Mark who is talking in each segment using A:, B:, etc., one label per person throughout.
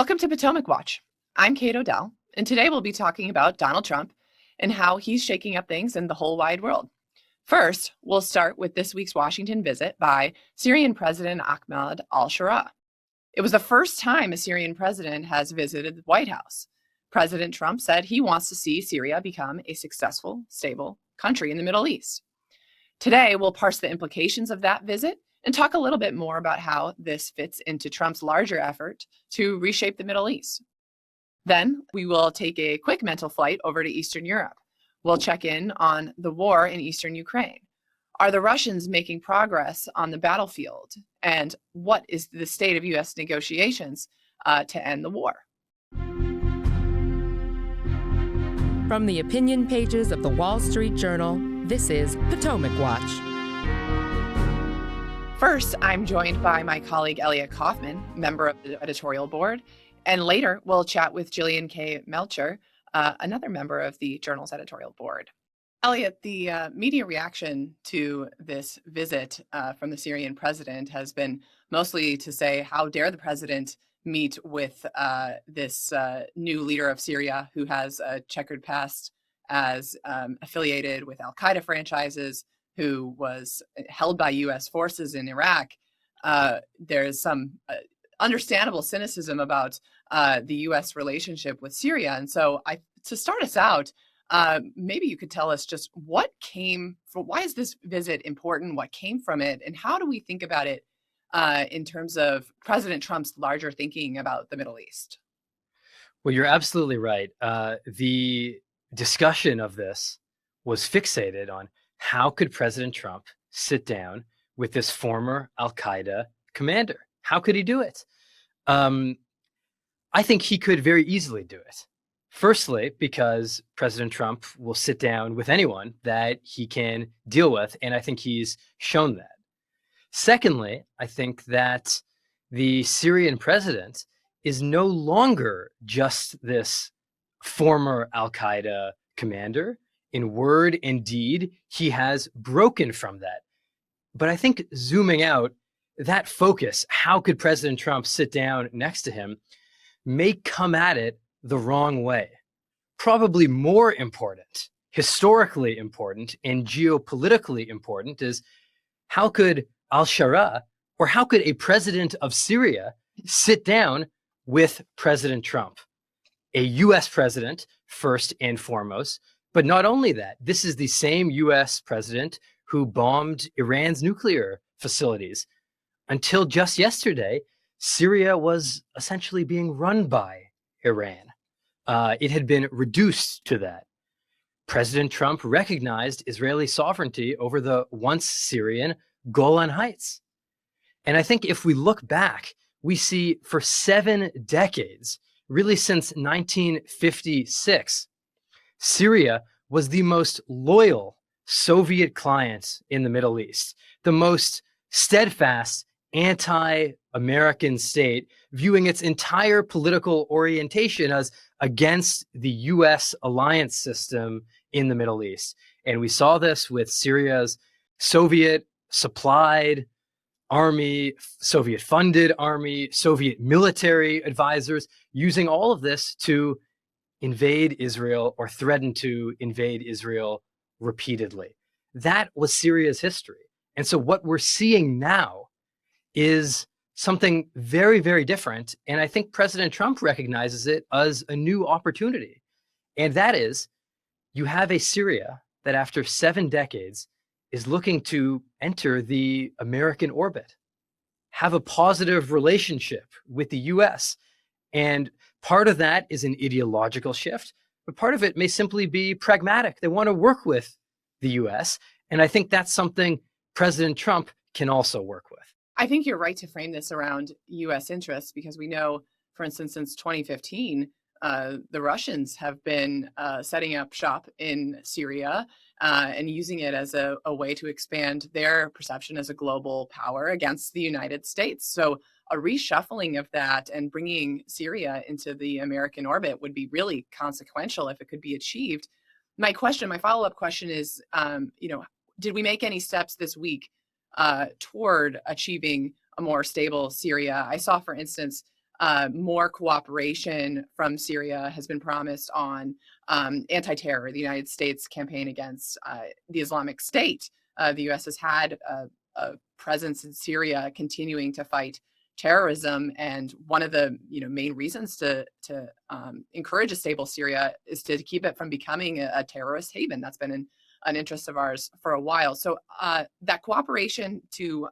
A: Welcome to Potomac Watch. I'm Kate Odell, and today we'll be talking about Donald Trump and how he's shaking up things in the whole wide world. First, we'll start with this week's Washington visit by Syrian President Ahmed al-Sharaa. It was the first time a Syrian president has visited the White House. President Trump said he wants to see Syria become a successful, stable country in the Middle East. Today, we'll parse the implications of that visit and talk a little bit more about how this fits into Trump's larger effort to reshape the Middle East. Then we will take a quick mental flight over to Eastern Europe. We'll check in on the war in Eastern Ukraine. Are the Russians making progress on the battlefield? And what is the state of U.S. negotiations to end the war?
B: From the opinion pages of the Wall Street Journal, this is Potomac Watch.
A: First, I'm joined by my colleague Elliot Kaufman, member of the editorial board, and later we'll chat with Jillian K. Melcher, another member of the Journal's editorial board. Elliot, the media reaction to this visit from the Syrian president has been mostly to say, how dare the president meet with this new leader of Syria who has a checkered past as affiliated with al-Qaeda franchises, who was held by U.S. forces in Iraq. There's some understandable cynicism about the U.S. relationship with Syria. And so to start us out, maybe you could tell us just why is this visit important? What came from it? And how do we think about it in terms of President Trump's larger thinking about the Middle East?
C: Well, you're absolutely right. The discussion of this was fixated on how could President Trump sit down with this former al-Qaeda commander? How could he do it? I think he could very easily do it. Firstly, because President Trump will sit down with anyone that he can deal with, and I think he's shown that. Secondly, I think that the Syrian president is no longer just this former al-Qaeda commander. In word and deed, he has broken from that. But I think zooming out, that focus, how could President Trump sit down next to him, may come at it the wrong way. Probably more important, historically important, and geopolitically important is how could al-Sharaa, or how could a president of Syria sit down with President Trump, a US president first and foremost. But not only that, this is the same US president who bombed Iran's nuclear facilities. Until just yesterday, Syria was essentially being run by Iran. It had been reduced to that. President Trump recognized Israeli sovereignty over the once Syrian Golan Heights. And I think if we look back, we see for 7 decades, really since 1956, Syria was the most loyal Soviet client in the Middle East, the most steadfast anti-American state, viewing its entire political orientation as against the US alliance system in the Middle East. And we saw this with Syria's Soviet-supplied army, Soviet-funded army, Soviet military advisors, using all of this to invade Israel or threaten to invade Israel repeatedly. That was Syria's history. And so what we're seeing now is something very, very different. And I think President Trump recognizes it as a new opportunity. And that is, you have a Syria that after 7 decades is looking to enter the American orbit, have a positive relationship with the US. And part of that is an ideological shift, but part of it may simply be pragmatic. They want to work with the US. And I think that's something President Trump can also work with.
A: I think you're right to frame this around US interests, because we know, for instance, since 2015, the Russians have been setting up shop in Syria and using it as a way to expand their perception as a global power against the United States. So a reshuffling of that and bringing Syria into the American orbit would be really consequential if it could be achieved. My follow-up question is, did we make any steps this week toward achieving a more stable Syria? I saw, for instance, more cooperation from Syria has been promised on anti-terror, the United States campaign against the Islamic State. The U.S. has had a presence in Syria, continuing to fight terrorism, and one of the main reasons to encourage a stable Syria is to keep it from becoming a terrorist haven. That's been an interest of ours for a while. So that cooperation to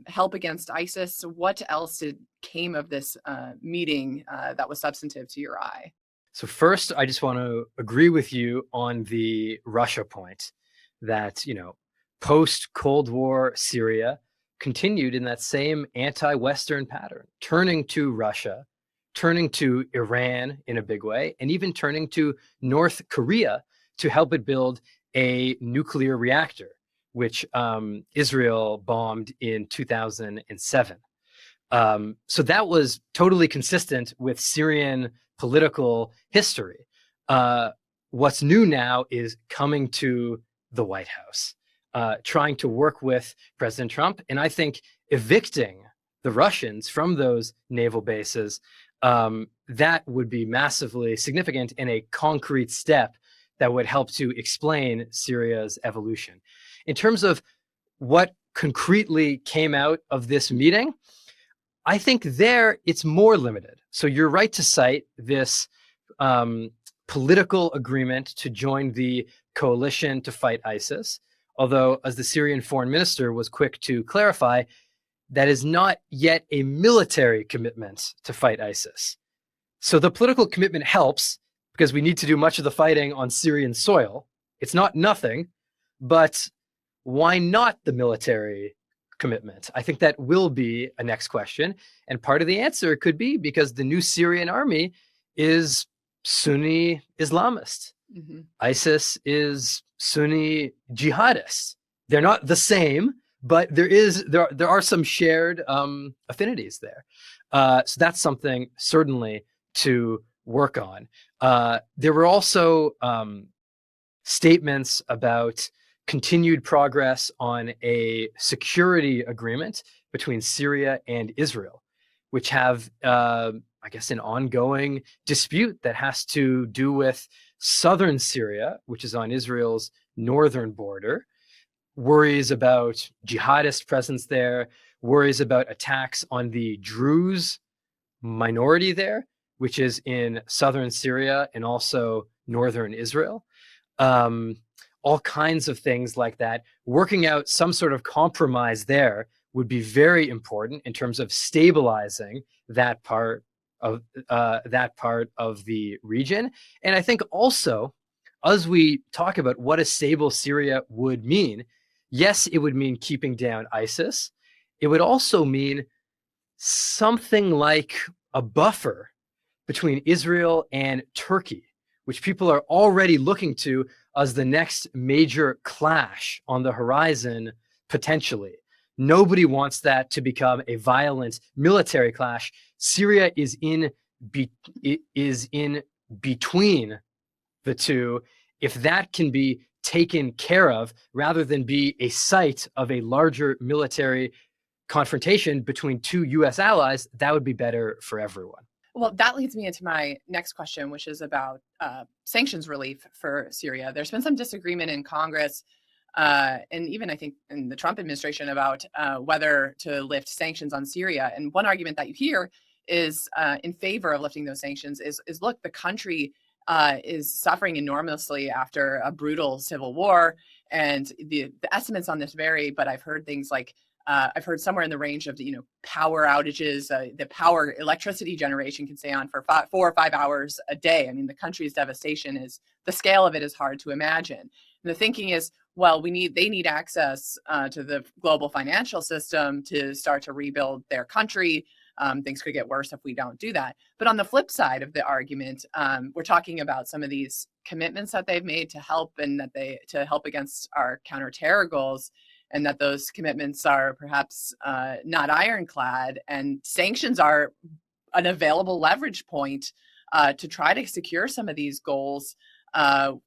A: help against ISIS. What else came of this meeting that was substantive to your eye?
C: So first, I just want to agree with you on the Russia point that, post-Cold War Syria continued in that same anti-Western pattern, turning to Russia, turning to Iran in a big way, and even turning to North Korea to help it build a nuclear reactor, which Israel bombed in 2007. So that was totally consistent with Syrian political history. What's new now is coming to the White House, trying to work with President Trump, and I think evicting the Russians from those naval bases, that would be massively significant and a concrete step that would help to explain Syria's evolution. In terms of what concretely came out of this meeting, I think there it's more limited. So you're right to cite this political agreement to join the coalition to fight ISIS, although, as the Syrian foreign minister was quick to clarify, that is not yet a military commitment to fight ISIS. So the political commitment helps because we need to do much of the fighting on Syrian soil. It's not nothing, but why not the military commitment? I think that will be a next question. And part of the answer could be because the new Syrian army is Sunni Islamist. Mm-hmm. ISIS is Sunni jihadist. They're not the same, but there are some shared affinities there. So that's something certainly to work on. There were also statements about continued progress on a security agreement between Syria and Israel, which have, I guess, an ongoing dispute that has to do with southern Syria, which is on Israel's northern border, worries about jihadist presence there, worries about attacks on the Druze minority there, which is in southern Syria and also northern Israel. All kinds of things like that. Working out some sort of compromise there would be very important in terms of stabilizing that part of the region. And I think also, as we talk about what a stable Syria would mean, yes, it would mean keeping down ISIS. It would also mean something like a buffer between Israel and Turkey, which people are already looking to as the next major clash on the horizon, potentially. Nobody wants that to become a violent military clash. Syria is in between the two. If that can be taken care of, rather than be a site of a larger military confrontation between two U.S. allies, that would be better for everyone.
A: Well, that leads me into my next question, which is about sanctions relief for Syria. There's been some disagreement in Congress and even, I think, in the Trump administration about whether to lift sanctions on Syria. And one argument that you hear is in favor of lifting those sanctions is look, the country is suffering enormously after a brutal civil war. And the estimates on this vary, but I've heard things like I've heard somewhere in the range of the power outages, the electricity generation can stay on for 4 or 5 hours a day. I mean, the country's devastation the scale of it is hard to imagine. And the thinking is, well, they need access to the global financial system to start to rebuild their country. Things could get worse if we don't do that. But on the flip side of the argument, we're talking about some of these commitments that they've made to help to help against our counterterror goals, and that those commitments are perhaps not ironclad, and sanctions are an available leverage point to try to secure some of these goals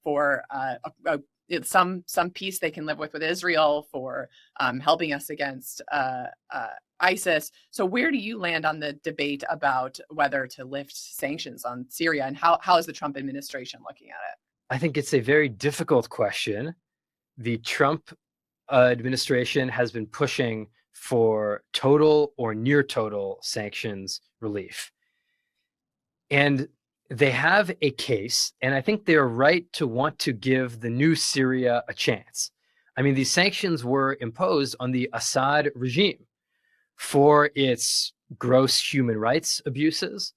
A: for a it's some peace they can live with Israel, for helping us against ISIS. So where do you land on the debate about whether to lift sanctions on Syria, and how is the Trump administration looking at it?
C: I think it's a very difficult question. The Trump administration has been pushing for total or near total sanctions relief. And they have a case, and I think they're right to want to give the new Syria a chance. I mean, these sanctions were imposed on the Assad regime for its gross human rights abuses,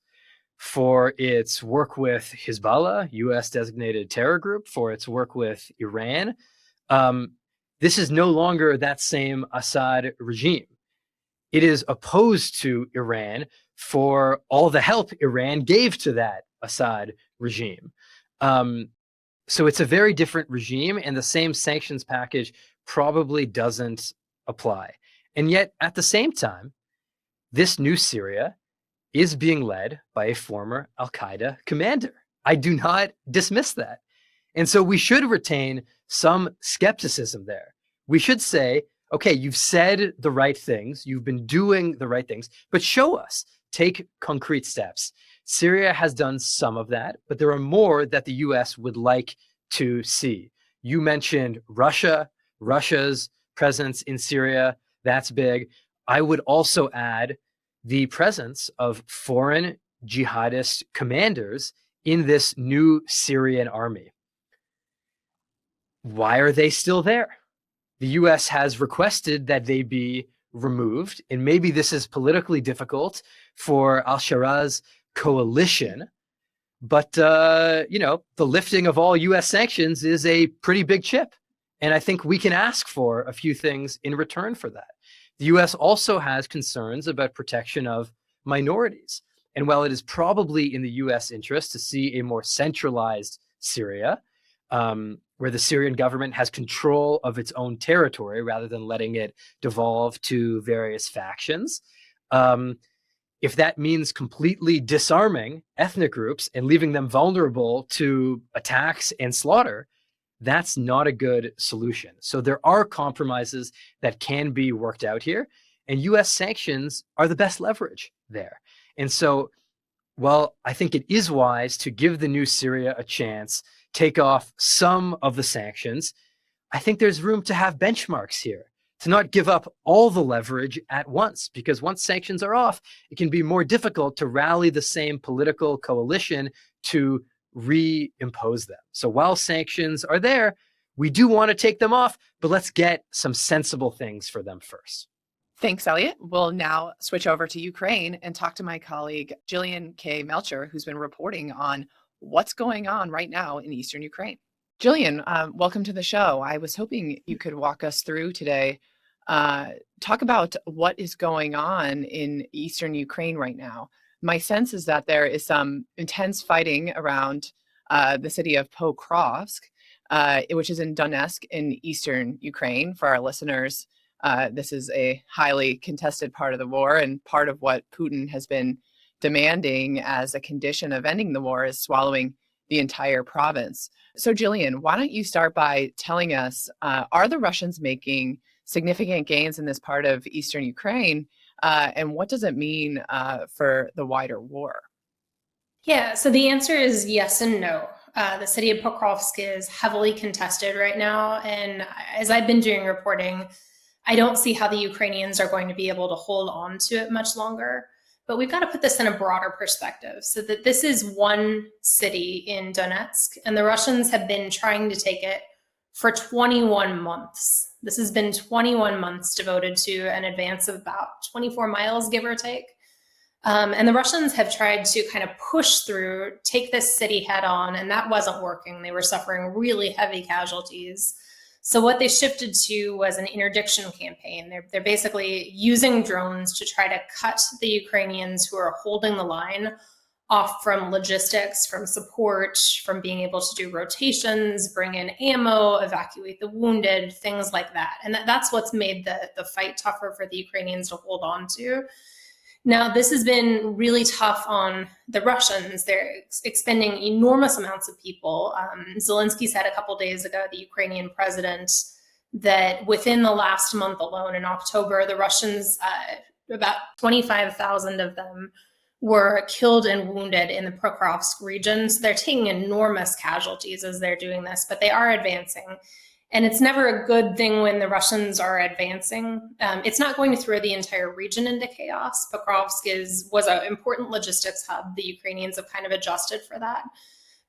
C: for its work with Hezbollah, US designated terror group, for its work with Iran. This is no longer that same Assad regime. It is opposed to Iran for all the help Iran gave to that Assad regime. So it's a very different regime, and the same sanctions package probably doesn't apply. And yet, at the same time, this new Syria is being led by a former al-Qaeda commander. I do not dismiss that. And so we should retain some skepticism there. We should say, okay, you've said the right things, you've been doing the right things, but show us, take concrete steps. Syria has done some of that, but there are more that the US would like to see. You mentioned Russia's presence in Syria. That's big. I would also add the presence of foreign jihadist commanders in this new Syrian army. Why are they still there? The US has requested that they be removed, and maybe this is politically difficult for al-Sharaa's coalition, but the lifting of all US sanctions is a pretty big chip, and I think we can ask for a few things in return for that. The US also has concerns about protection of minorities, and while it is probably in the US interest to see a more centralized Syria, where the Syrian government has control of its own territory rather than letting it devolve to various factions. If that means completely disarming ethnic groups and leaving them vulnerable to attacks and slaughter, that's not a good solution. So there are compromises that can be worked out here, and US sanctions are the best leverage there. And so, while I think it is wise to give the new Syria a chance, take off some of the sanctions, I think there's room to have benchmarks here, to not give up all the leverage at once, because once sanctions are off, it can be more difficult to rally the same political coalition to reimpose them. So while sanctions are there, we do want to take them off, but let's get some sensible things for them first.
A: Thanks, Elliot. We'll now switch over to Ukraine and talk to my colleague, Jillian K. Melcher, who's been reporting on what's going on right now in eastern Ukraine. Jillian, welcome to the show. I was hoping you could walk us through today, talk about what is going on in eastern Ukraine right now. My sense is that there is some intense fighting around the city of Pokrovsk, which is in Donetsk in eastern Ukraine. For our listeners, this is a highly contested part of the war, and part of what Putin has been demanding as a condition of ending the war is swallowing the entire province. So Jillian, why don't you start by telling us, are the Russians making significant gains in this part of eastern Ukraine, and what does it mean for the wider war?
D: Yeah, so the answer is yes and no. The city of Pokrovsk is heavily contested right now, and as I've been doing reporting, I don't see how the Ukrainians are going to be able to hold on to it much longer. But we've got to put this in a broader perspective, so that this is one city in Donetsk, and the Russians have been trying to take it for 21 months. This has been 21 months devoted to an advance of about 24 miles, give or take. And the Russians have tried to kind of push through, take this city head on, and that wasn't working. They were suffering really heavy casualties. So what they shifted to was an interdiction campaign. They're basically using drones to try to cut the Ukrainians who are holding the line off from logistics, from support, from being able to do rotations, bring in ammo, evacuate the wounded, things like that. And that's what's made the fight tougher for the Ukrainians to hold on to. Now, this has been really tough on the Russians. They're expending enormous amounts of people. Zelensky said a couple days ago, the Ukrainian president, that within the last month alone, in October, the Russians, about 25,000 of them, were killed and wounded in the Pokrovsk region. So they're taking enormous casualties as they're doing this, but they are advancing. And it's never a good thing when the Russians are advancing. It's not going to throw the entire region into chaos. Pokrovsk was an important logistics hub. The Ukrainians have kind of adjusted for that.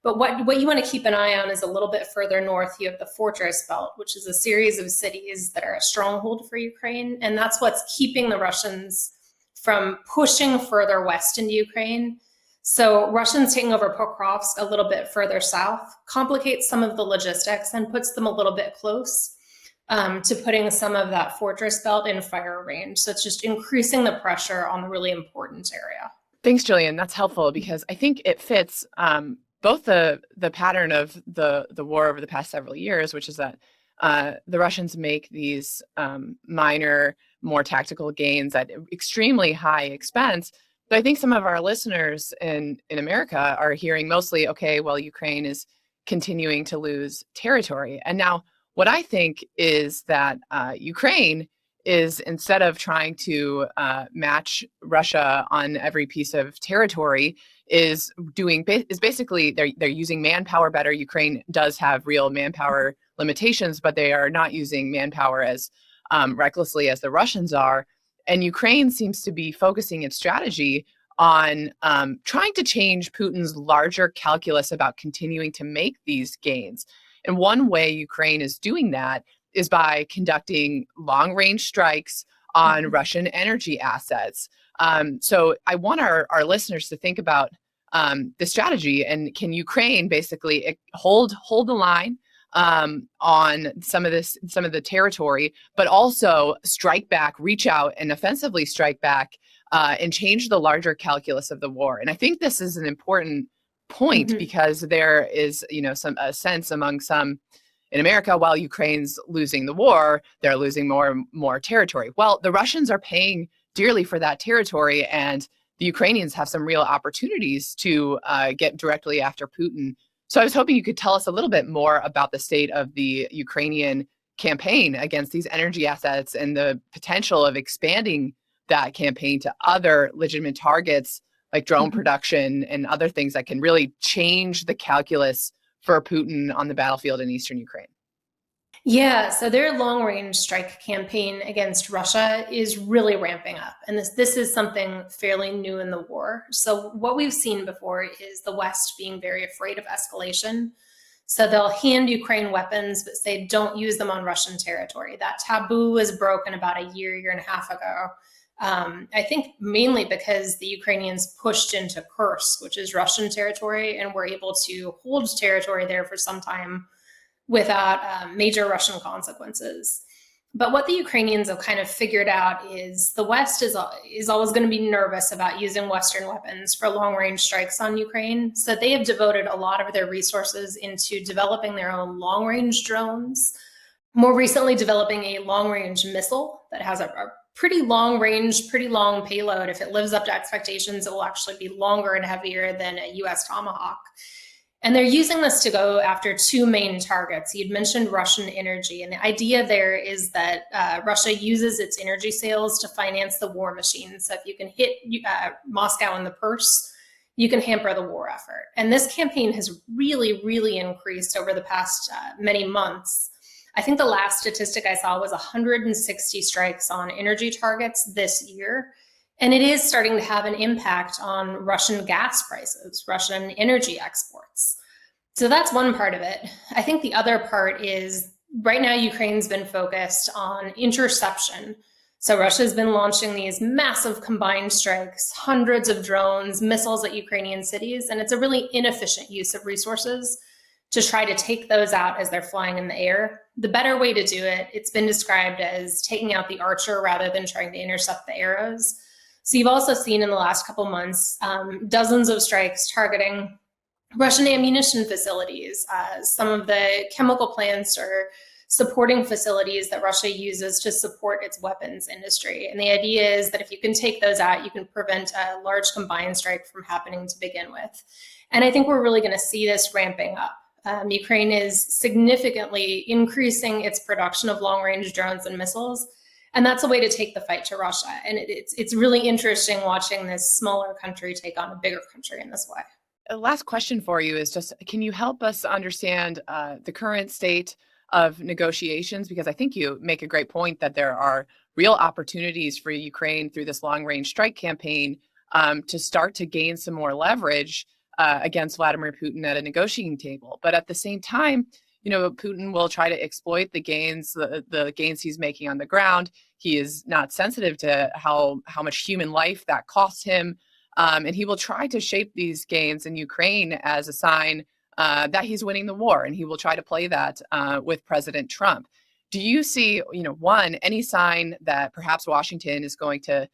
D: But what you want to keep an eye on is a little bit further north. You have the Fortress Belt, which is a series of cities that are a stronghold for Ukraine. And that's what's keeping the Russians from pushing further west into Ukraine. So Russians taking over Pokrovsk a little bit further south complicates some of the logistics and puts them a little bit close to putting some of that fortress belt in fire range. So it's just increasing the pressure on the really important area.
A: Thanks, Jillian. That's helpful because I think it fits both the pattern of the war over the past several years, which is that the Russians make these minor, more tactical gains at extremely high expense. But I think some of our listeners in America are hearing mostly, okay, well, Ukraine is continuing to lose territory. And now what I think is that Ukraine is, instead of trying to match Russia on every piece of territory, is basically they're using manpower better. Ukraine does have real manpower limitations, but they are not using manpower as recklessly as the Russians are. And Ukraine seems to be focusing its strategy on trying to change Putin's larger calculus about continuing to make these gains. And one way Ukraine is doing that is by conducting long-range strikes on Russian energy assets. So I want our listeners to think about the strategy, and can Ukraine basically hold the line on some of the territory, but also strike back, reach out and offensively strike back and change the larger calculus of the war. And I think this is an important point because there is, a sense among some in America, while Ukraine's losing the war, they're losing more territory. Well, the Russians are paying dearly for that territory, and the Ukrainians have some real opportunities to get directly after Putin. So I was hoping you could tell us a little bit more about the state of the Ukrainian campaign against these energy assets and the potential of expanding that campaign to other legitimate targets like drone production and other things that can really change the calculus for Putin on the battlefield in eastern Ukraine.
D: Yeah, so their long-range strike campaign against Russia is really ramping up. And this is something fairly new in the war. So what we've seen before is the West being very afraid of escalation. So they'll hand Ukraine weapons, but say don't use them on Russian territory. That taboo was broken about a year and a half ago. I think mainly because the Ukrainians pushed into Kursk, which is Russian territory, and were able to hold territory there for some time without major Russian consequences. But what the Ukrainians have kind of figured out is the West is always going to be nervous about using Western weapons for long-range strikes on Ukraine. So they have devoted a lot of their resources into developing their own long-range drones, more recently developing a long-range missile that has a pretty long range, pretty long payload. If it lives up to expectations, it will actually be longer and heavier than a US Tomahawk. And they're using this to go after two main targets. You'd mentioned Russian energy. And the idea there is that Russia uses its energy sales to finance the war machine. So if you can hit Moscow in the purse, you can hamper the war effort. And this campaign has really, really increased over the past many months. I think the last statistic I saw was 160 strikes on energy targets this year. And it is starting to have an impact on Russian gas prices, Russian energy exports. So that's one part of it. I think the other part is right now Ukraine's been focused on interception. So Russia's been launching these massive combined strikes, hundreds of drones, missiles at Ukrainian cities, and it's a really inefficient use of resources to try to take those out as they're flying in the air. The better way to do it, it's been described as taking out the archer rather than trying to intercept the arrows. So you've also seen in the last couple months, dozens of strikes targeting Russian ammunition facilities. Some of the chemical plants or supporting facilities that Russia uses to support its weapons industry. And the idea is that if you can take those out, you can prevent a large combined strike from happening to begin with. And I think we're really going to see this ramping up. Ukraine is significantly increasing its production of long-range drones and missiles, and that's a way to take the fight to Russia. And it's really interesting watching this smaller country take on a bigger country in this way.
A: Last question for you is just, can you help us understand the current state of negotiations? Because I think you make a great point that there are real opportunities for Ukraine through this long-range strike campaign to start to gain some more leverage against Vladimir Putin at a negotiating table. But at the same time, Putin will try to exploit the gains, the gains he's making on the ground. He is not sensitive to how much human life that costs him. And he will try to shape these gains in Ukraine as a sign that he's winning the war. And he will try to play that with President Trump. Do you see, any sign that perhaps Washington is going to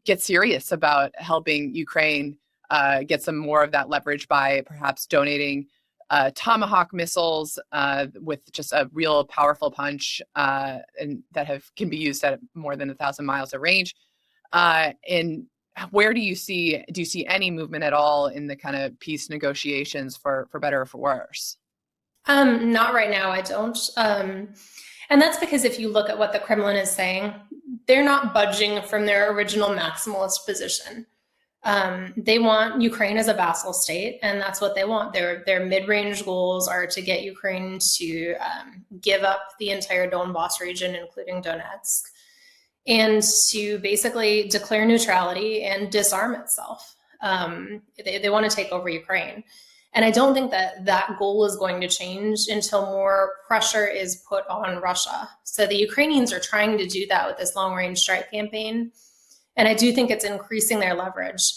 A: get serious about helping Ukraine get some more of that leverage by perhaps donating Tomahawk missiles with just a real powerful punch and that can be used at more than 1,000 miles of range? And where do you see any movement at all in the kind of peace negotiations for better or for worse?
D: Not right now, I don't. And that's because if you look at what the Kremlin is saying, they're not budging from their original maximalist position. They want Ukraine as a vassal state, and that's what they want. Their mid-range goals are to get Ukraine to give up the entire Donbas region, including Donetsk, and to basically declare neutrality and disarm itself. They want to take over Ukraine. And I don't think that goal is going to change until more pressure is put on Russia. So the Ukrainians are trying to do that with this long-range strike campaign. And I do think it's increasing their leverage.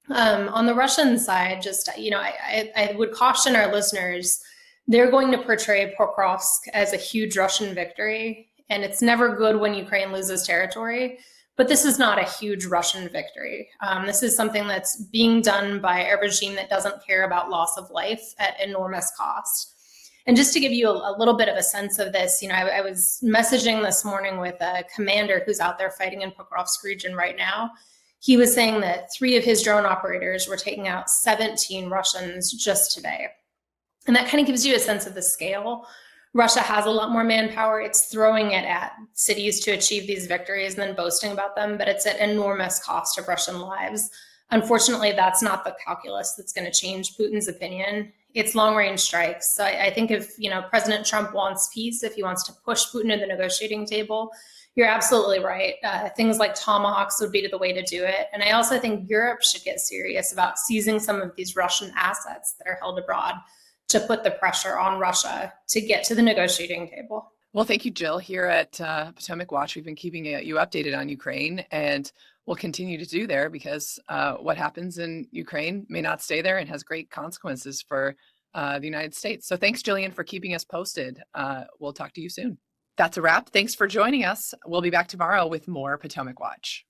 D: On the Russian side, just, I would caution our listeners, they're going to portray Pokrovsk as a huge Russian victory. And it's never good when Ukraine loses territory. But this is not a huge Russian victory. This is something that's being done by a regime that doesn't care about loss of life at enormous cost. And just to give you a little bit of a sense of this, I was messaging this morning with a commander who's out there fighting in Pokrovsk region right now. He was saying that 3 of his drone operators were taking out 17 Russians just today. And that kind of gives you a sense of the scale. Russia has a lot more manpower. It's throwing it at cities to achieve these victories and then boasting about them, but it's at enormous cost of Russian lives. Unfortunately, that's not the calculus that's going to change Putin's opinion. It's long-range strikes. So I think if President Trump wants peace, if he wants to push Putin to the negotiating table, you're absolutely right. Things like Tomahawks would be the way to do it. And I also think Europe should get serious about seizing some of these Russian assets that are held abroad to put the pressure on Russia to get to the negotiating table.
A: Well, thank you, Jill. Here at Potomac Watch, we've been keeping you updated on Ukraine, and we'll continue to do there because what happens in Ukraine may not stay there and has great consequences for the United States. So thanks, Jillian, for keeping us posted. We'll talk to you soon. That's a wrap. Thanks for joining us. We'll be back tomorrow with more Potomac Watch.